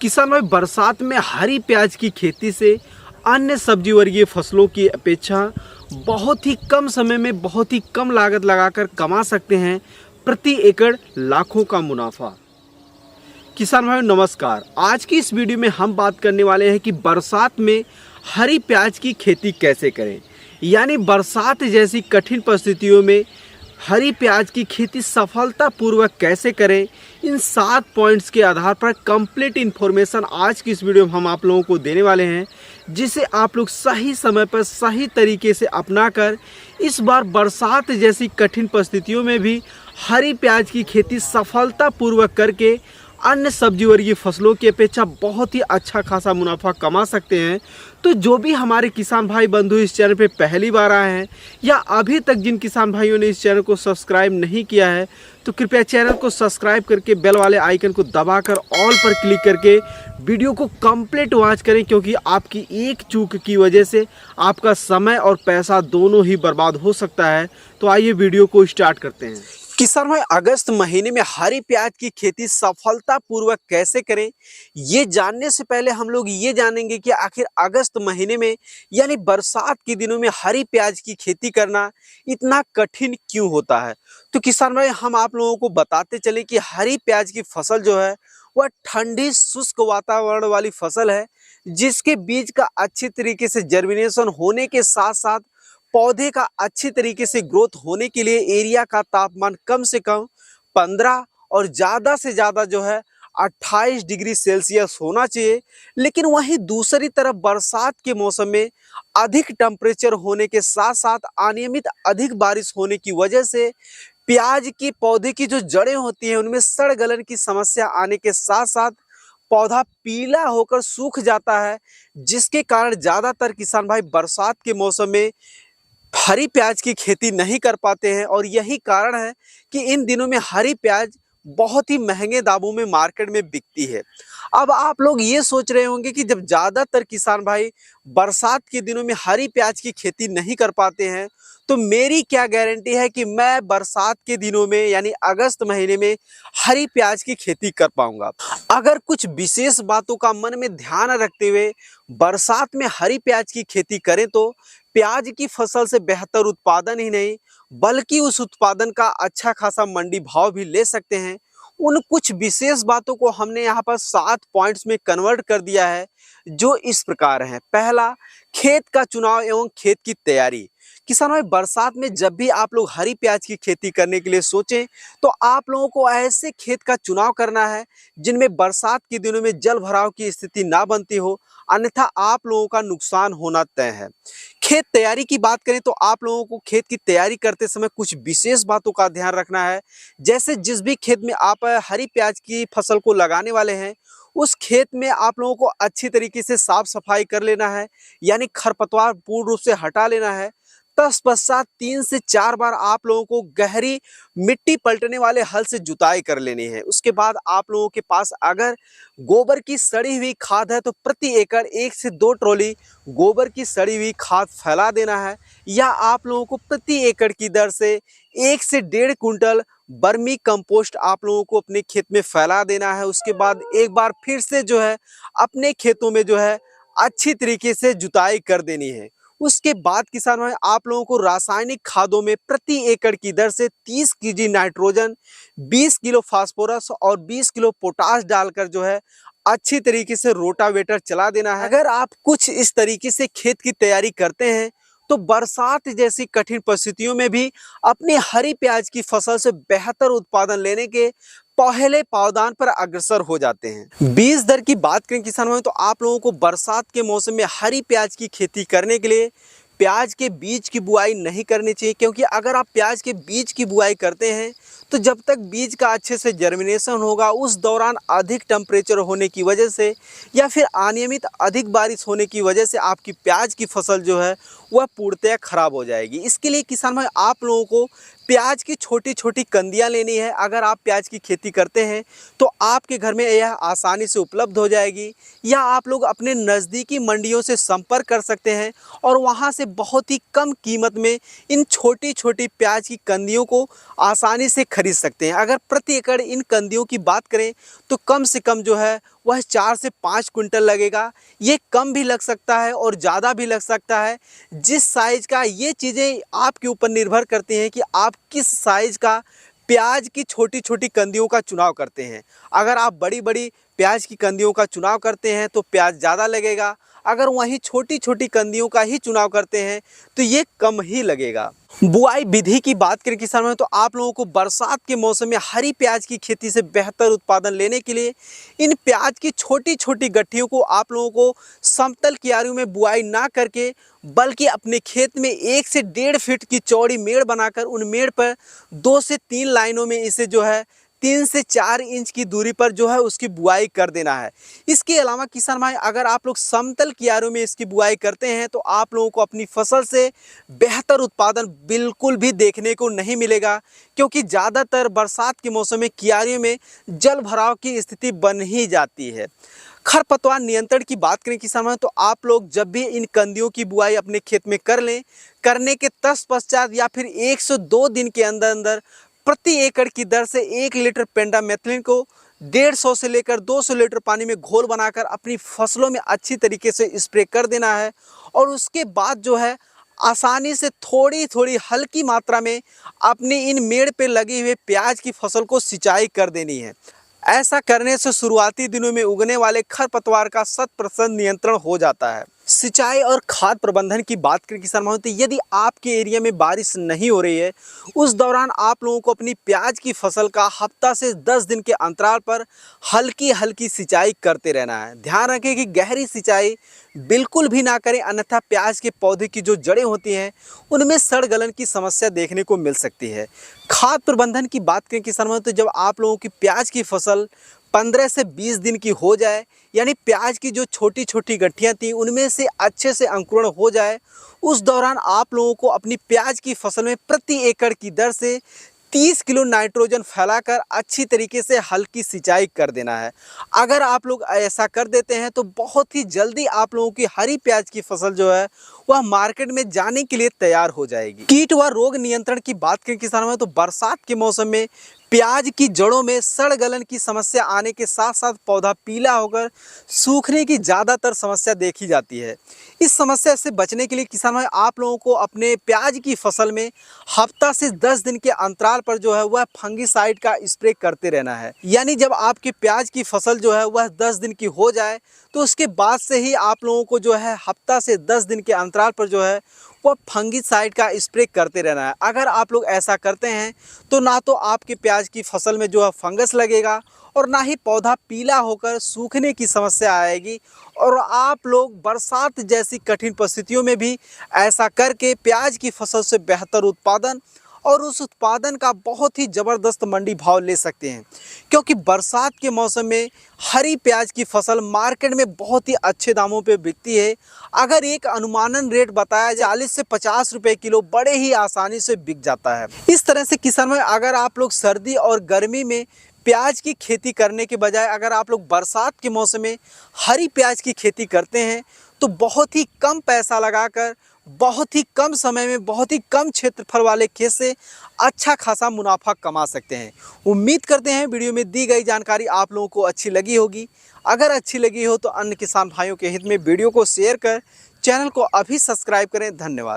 किसान भाई बरसात में हरी प्याज की खेती से अन्य सब्जी वर्गीय फसलों की अपेक्षा बहुत ही कम समय में बहुत ही कम लागत लगाकर कमा सकते हैं प्रति एकड़ लाखों का मुनाफा। किसान भाई नमस्कार। आज की इस वीडियो में हम बात करने वाले हैं कि बरसात में हरी प्याज की खेती कैसे करें, यानी बरसात जैसी कठिन परिस्थितियों में हरी प्याज की खेती सफलतापूर्वक कैसे करें। इन 7 पॉइंट्स के आधार पर कंप्लीट इन्फॉर्मेशन आज की इस वीडियो में हम आप लोगों को देने वाले हैं, जिसे आप लोग सही समय पर सही तरीके से अपनाकर इस बार बरसात जैसी कठिन परिस्थितियों में भी हरी प्याज की खेती सफलतापूर्वक करके अन्य सब्जी वर्गीय फसलों की अपेक्षा बहुत ही अच्छा खासा मुनाफा कमा सकते हैं। तो जो भी हमारे किसान भाई बंधु इस चैनल पे पहली बार आए हैं या अभी तक जिन किसान भाइयों ने इस चैनल को सब्सक्राइब नहीं किया है, तो कृपया चैनल को सब्सक्राइब करके बेल वाले आइकन को दबाकर ऑल पर क्लिक करके वीडियो को कंप्लीट वॉच करें, क्योंकि आपकी एक चूक की वजह से आपका समय और पैसा दोनों ही बर्बाद हो सकता है। तो आइए वीडियो को स्टार्ट करते हैं। किसान भाई अगस्त महीने में हरी प्याज की खेती सफलतापूर्वक कैसे करें, ये जानने से पहले हम लोग ये जानेंगे कि आखिर अगस्त महीने में यानी बरसात के दिनों में हरी प्याज की खेती करना इतना कठिन क्यों होता है। तो किसान भाई हम आप लोगों को बताते चले कि हरी प्याज की फसल जो है वह ठंडी शुष्क वातावरण वाली फसल है, जिसके बीज का अच्छी तरीके से जर्मिनेशन होने के साथ साथ पौधे का अच्छी तरीके से ग्रोथ होने के लिए एरिया का तापमान कम से कम 15 और ज़्यादा से ज़्यादा जो है 28 डिग्री सेल्सियस होना चाहिए। लेकिन वहीं दूसरी तरफ बरसात के मौसम में अधिक टेम्परेचर होने के साथ साथ अनियमित अधिक बारिश होने की वजह से प्याज की पौधे की जो जड़ें होती हैं उनमें सड़ गलन की समस्या आने के साथ साथ पौधा पीला होकर सूख जाता है, जिसके कारण ज़्यादातर किसान भाई बरसात के मौसम में हरी प्याज की खेती नहीं कर पाते हैं। और यही कारण है कि इन दिनों में हरी प्याज बहुत ही महंगे दामों में मार्केट में बिकती है। अब आप लोग ये सोच रहे होंगे कि जब ज़्यादातर किसान भाई बरसात के दिनों में हरी प्याज की खेती नहीं कर पाते हैं, तो मेरी क्या गारंटी है कि मैं बरसात के दिनों में यानी अगस्त महीने में हरी प्याज की खेती कर पाऊंगा। अगर कुछ विशेष बातों का मन में ध्यान रखते हुए बरसात में हरी प्याज की खेती करें तो प्याज की फसल से बेहतर उत्पादन ही नहीं बल्कि उस उत्पादन का अच्छा खासा मंडी भाव भी ले सकते हैं। उन कुछ विशेष बातों को हमने यहाँ पर 7 पॉइंट्स में कन्वर्ट कर दिया है, जो इस प्रकार हैं। पहला, खेत का चुनाव एवं खेत की तैयारी। किसानों में बरसात में जब भी आप लोग हरी प्याज की खेती करने के लिए सोचें तो आप लोगों को ऐसे खेत का चुनाव करना है जिनमें बरसात के दिनों में जल भराव की स्थिति ना बनती हो, अन्यथा आप लोगों का नुकसान होना तय है। खेत तैयारी की बात करें तो आप लोगों को खेत की तैयारी करते समय कुछ विशेष बातों का ध्यान रखना है। जैसे जिस भी खेत में आप हरी प्याज की फसल को लगाने वाले हैं उस खेत में आप लोगों को अच्छी तरीके से साफ सफाई कर लेना है, यानी खरपतवार पूर्ण रूप से हटा लेना है। तत्पश्चात 3 से 4 बार आप लोगों को गहरी मिट्टी पलटने वाले हल से जुताई कर लेनी है। उसके बाद आप लोगों के पास अगर गोबर की सड़ी हुई खाद है तो प्रति एकड़ 1 से 2 ट्रॉली गोबर की सड़ी हुई खाद फैला देना है, या आप लोगों को प्रति एकड़ की दर से 1 से 1.5 कुंटल बर्मी कंपोस्ट आप लोगों को अपने खेत में फैला देना है। उसके बाद एक बार फिर से जो है अपने खेतों में जो है अच्छी तरीके से जुताई कर देनी है। उसके बाद किसान भाई आप लोगों को रासायनिक खादों में प्रति एकड़ की दर से 30 केजी नाइट्रोजन, 20 किलो फास्फोरस और 20 किलो पोटाश डालकर जो है अच्छी तरीके से रोटावेटर चला देना है। अगर आप कुछ इस तरीके से खेत की तैयारी करते हैं तो बरसात जैसी कठिन परिस्थितियों में भी अपनी हरी प्याज की फसल से बेहतर उत्पादन लेने के पहले पावदान पर अग्रसर हो जाते हैं। बीज दर की बात करें किसान भाई तो आप लोगों को बरसात के मौसम में हरी प्याज की खेती करने के लिए प्याज के बीज की बुआई नहीं करनी चाहिए, क्योंकि अगर आप प्याज के बीज की बुआई करते हैं तो जब तक बीज का अच्छे से जर्मिनेशन होगा उस दौरान अधिक टेम्परेचर होने की वजह से या फिर अनियमित अधिक बारिश होने की वजह से आपकी प्याज की फसल जो है वह पूर्णतः खराब हो जाएगी। इसके लिए किसान भाई आप लोगों को प्याज की छोटी छोटी कंदियां लेनी है। अगर आप प्याज की खेती करते हैं तो आपके घर में यह आसानी से उपलब्ध हो जाएगी, या आप लोग अपने नज़दीकी मंडियों से संपर्क कर सकते हैं और वहां से बहुत ही कम कीमत में इन छोटी छोटी प्याज की कंदियों को आसानी से खरीद सकते हैं। अगर प्रति एकड़ इन कंदियों की बात करें तो कम से कम जो है वह 4 से 5 क्विंटल लगेगा। ये कम भी लग सकता है और ज़्यादा भी लग सकता है। जिस साइज़ का, ये चीज़ें आपके ऊपर निर्भर करती हैं कि आप किस साइज़ का प्याज की छोटी छोटी कंदियों का चुनाव करते हैं। अगर आप बड़ी बड़ी प्याज की कंदियों का चुनाव करते हैं तो प्याज ज़्यादा लगेगा। अगर वहीं छोटी छोटी कंदियों का ही चुनाव करते हैं तो ये कम ही लगेगा। बुआई विधि की बात करें किसान भाइयों तो आप लोगों को बरसात के मौसम में हरी प्याज की खेती से बेहतर उत्पादन लेने के लिए इन प्याज की छोटी छोटी गट्ठियों को आप लोगों को समतल क्यारियों में बुआई ना करके बल्कि अपने खेत में 1 से 1.5 फीट की चौड़ी मेड़ बनाकर उन मेड़ पर 2 से 3 लाइनों में इसे जो है 3 से 4 इंच की दूरी पर जो है उसकी बुआई कर देना है। इसके अलावा किसान भाई अगर आप लोग समतल क्यारियों में इसकी बुआई करते हैं तो आप लोगों को अपनी फसल से बेहतर उत्पादन बिल्कुल भी देखने को नहीं मिलेगा, क्योंकि ज़्यादातर बरसात के मौसम में क्यारियों में जल भराव की स्थिति बन ही जाती है। खरपतवार नियंत्रण की बात करें किसान भाई तो आप लोग जब भी इन कंदियों की बुआई अपने खेत में कर लें, करने के तत्पश्चात या फिर 102 दिन के अंदर अंदर प्रति एकड़ की दर से 1 लीटर पेंडामेथलिन को 150 से लेकर 200 लीटर पानी में घोल बनाकर अपनी फसलों में अच्छी तरीके से स्प्रे कर देना है। और उसके बाद जो है आसानी से थोड़ी थोड़ी हल्की मात्रा में अपनी इन मेड़ पे लगी हुए प्याज की फसल को सिंचाई कर देनी है। ऐसा करने से शुरुआती दिनों में उगने वाले खरपतवार का 100% नियंत्रण हो जाता है। सिंचाई और खाद प्रबंधन की बात करें किसान भाइयों तो यदि आपके एरिया में बारिश नहीं हो रही है, उस दौरान आप लोगों को अपनी प्याज की फसल का हफ्ता से 10 दिन के अंतराल पर हल्की हल्की सिंचाई करते रहना है। ध्यान रखें कि गहरी सिंचाई बिल्कुल भी ना करें, अन्यथा प्याज के पौधे की जो जड़ें होती हैं उनमें सड़ गलन की समस्या देखने को मिल सकती है। खाद प्रबंधन की बात करें किसान भाइयों तो जब आप लोगों की प्याज की फसल 15 से 20 दिन की हो जाए, यानी प्याज की जो छोटी छोटी गट्ठियाँ थी उनमें से अच्छे से अंकुरण हो जाए, उस दौरान आप लोगों को अपनी प्याज की फसल में प्रति एकड़ की दर से 30 किलो नाइट्रोजन फैलाकर अच्छी तरीके से हल्की सिंचाई कर देना है। अगर आप लोग ऐसा कर देते हैं तो बहुत ही जल्दी आप लोगों की हरी प्याज की फसल जो है वह मार्केट में जाने के लिए तैयार हो जाएगी। कीट व रोग नियंत्रण की बात करें किसानों में तो बरसात के मौसम में प्याज की जड़ों में सड़ गलन की समस्या आने के साथ साथ पौधा पीला होकर सूखने की ज़्यादातर समस्या देखी जाती है। इस समस्या से बचने के लिए किसान भाई आप लोगों को अपने प्याज की फसल में हफ्ता से 10 दिन के अंतराल पर जो है वह फंगिसाइड का स्प्रे करते रहना है। यानी जब आपकी प्याज की फसल जो है वह 10 दिन की हो जाए तो उसके बाद से ही आप लोगों को जो है हफ्ता से 10 दिन के अंतराल पर जो है वह फंगिसाइड का स्प्रे करते रहना है। अगर आप लोग ऐसा करते हैं तो ना तो आपके प्याज की फसल में जो है फंगस लगेगा और ना ही पौधा पीला होकर सूखने की समस्या आएगी, और आप लोग बरसात जैसी कठिन परिस्थितियों में भी ऐसा करके प्याज की फसल से बेहतर उत्पादन और उस उत्पादन का बहुत ही ज़बरदस्त मंडी भाव ले सकते हैं। क्योंकि बरसात के मौसम में हरी प्याज की फसल मार्केट में बहुत ही अच्छे दामों पे बिकती है। अगर एक अनुमानन रेट बताया 40 से 50 रुपए किलो बड़े ही आसानी से बिक जाता है। इस तरह से किसान भाई अगर आप लोग सर्दी और गर्मी में प्याज की खेती करने के बजाय अगर आप लोग बरसात के मौसम में हरी प्याज की खेती करते हैं तो बहुत ही कम पैसा लगाकर बहुत ही कम समय में बहुत ही कम क्षेत्रफल वाले खेत से अच्छा खासा मुनाफा कमा सकते हैं। उम्मीद करते हैं वीडियो में दी गई जानकारी आप लोगों को अच्छी लगी होगी। अगर अच्छी लगी हो तो अन्य किसान भाइयों के हित में वीडियो को शेयर कर चैनल को अभी सब्सक्राइब करें। धन्यवाद।